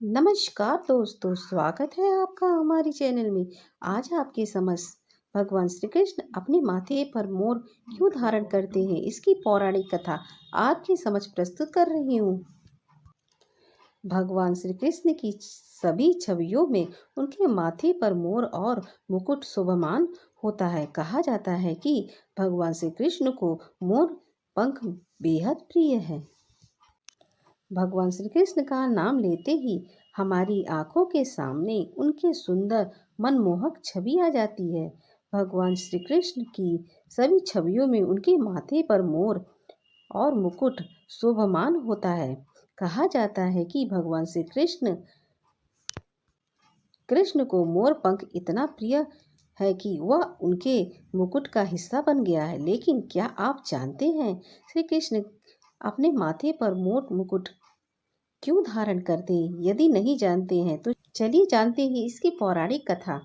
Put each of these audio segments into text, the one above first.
नमस्कार दोस्तों, स्वागत है आपका हमारे चैनल में। आज आपके समक्ष भगवान श्री कृष्ण अपने माथे पर मोर क्यों धारण करते हैं, इसकी पौराणिक कथा आपके समक्ष प्रस्तुत कर रही हूँ। भगवान श्री कृष्ण की सभी छवियों में उनके माथे पर मोर और मुकुट शोभमान होता है। कहा जाता है कि भगवान श्री कृष्ण को मोर पंख बेहद प्रिय है। भगवान श्री कृष्ण का नाम लेते ही हमारी आंखों के सामने उनके सुंदर मनमोहक छवि आ जाती है। भगवान श्री कृष्ण की सभी छवियों में उनके माथे पर मोर और मुकुट शोभमान होता है। कहा जाता है कि भगवान श्री कृष्ण को मोर पंख इतना प्रिय है कि वह उनके मुकुट का हिस्सा बन गया है। लेकिन क्या आप जानते हैं श्री कृष्ण अपने माथे पर मोर मुकुट क्यों धारण करते हैं? यदि नहीं जानते हैं तो चलिए जानते हैं इसकी पौराणिक कथा।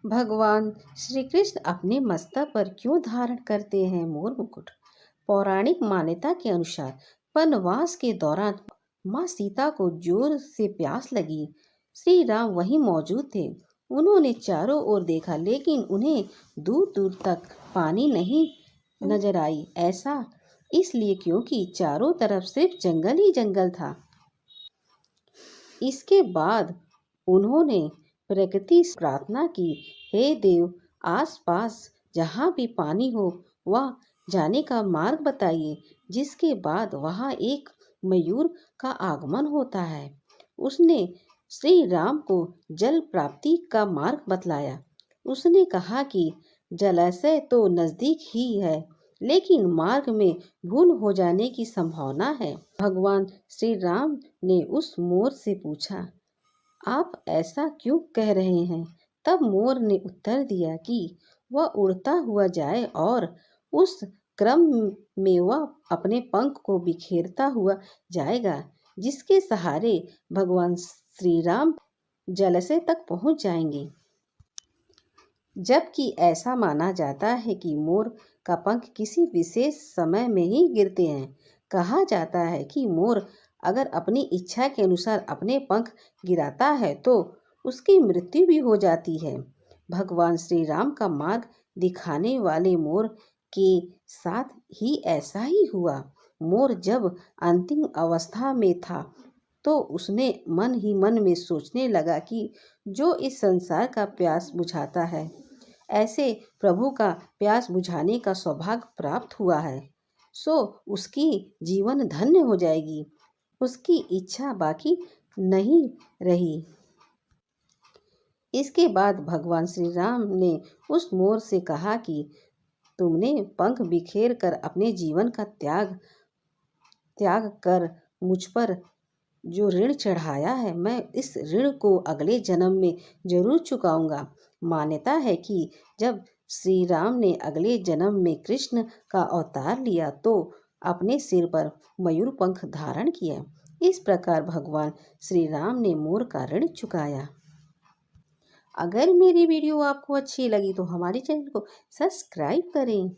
भगवान श्री कृष्ण अपने मस्तक पर क्यों धारण करते हैं मोर मुकुट? पौराणिक मान्यता के अनुसार वनवास के दौरान माँ सीता को जोर से प्यास लगी। श्री राम वहीं मौजूद थे। उन्होंने चारों ओर देखा लेकिन उन्हें दूर दूर तक पानी नहीं नजर आई। ऐसा इसलिए क्योंकि चारों तरफ सिर्फ जंगल ही जंगल था। इसके बाद उन्होंने प्रकृति से प्रार्थना की, हे देव, आसपास जहाँ भी पानी हो वह जाने का मार्ग बताइए। जिसके बाद वहाँ एक मयूर का आगमन होता है। उसने श्री राम को जल प्राप्ति का मार्ग बतलाया। उसने कहा कि जलाशय तो नजदीक ही है लेकिन मार्ग में भूल हो जाने की संभावना है। भगवान श्री राम ने उस मोर से पूछा, आप ऐसा क्यों कह रहे हैं? तब मोर ने उत्तर दिया कि वह उड़ता हुआ जाए और उस क्रम में वह अपने पंख को बिखेरता हुआ जाएगा, जिसके सहारे भगवान श्री राम जलाशय तक पहुंच जाएंगे। जबकि ऐसा माना जाता है कि मोर का पंख किसी विशेष समय में ही गिरते हैं। कहा जाता है कि मोर अगर अपनी इच्छा के अनुसार अपने पंख गिराता है तो उसकी मृत्यु भी हो जाती है। भगवान श्री राम का मार्ग दिखाने वाले मोर के साथ ही ऐसा ही हुआ। मोर जब अंतिम अवस्था में था तो उसने मन ही मन में सोचने लगा कि जो इस संसार का प्यास बुझाता है, ऐसे प्रभु का प्यास बुझाने का सौभाग्य प्राप्त हुआ है, सो उसकी जीवन धन्य हो जाएगी। उसकी इच्छा बाकी नहीं रही। इसके बाद भगवान श्री राम ने उस मोर से कहा कि तुमने पंख बिखेर कर अपने जीवन का त्याग कर मुझ पर जो ऋण चढ़ाया है, मैं इस ऋण को अगले जन्म में जरूर चुकाऊंगा। मान्यता है कि जब श्री राम ने अगले जन्म में कृष्ण का अवतार लिया तो अपने सिर पर मयूर पंख धारण किया। इस प्रकार भगवान श्री राम ने मोर का ऋण चुकाया। अगर मेरी वीडियो आपको अच्छी लगी तो हमारे चैनल को सब्सक्राइब करें।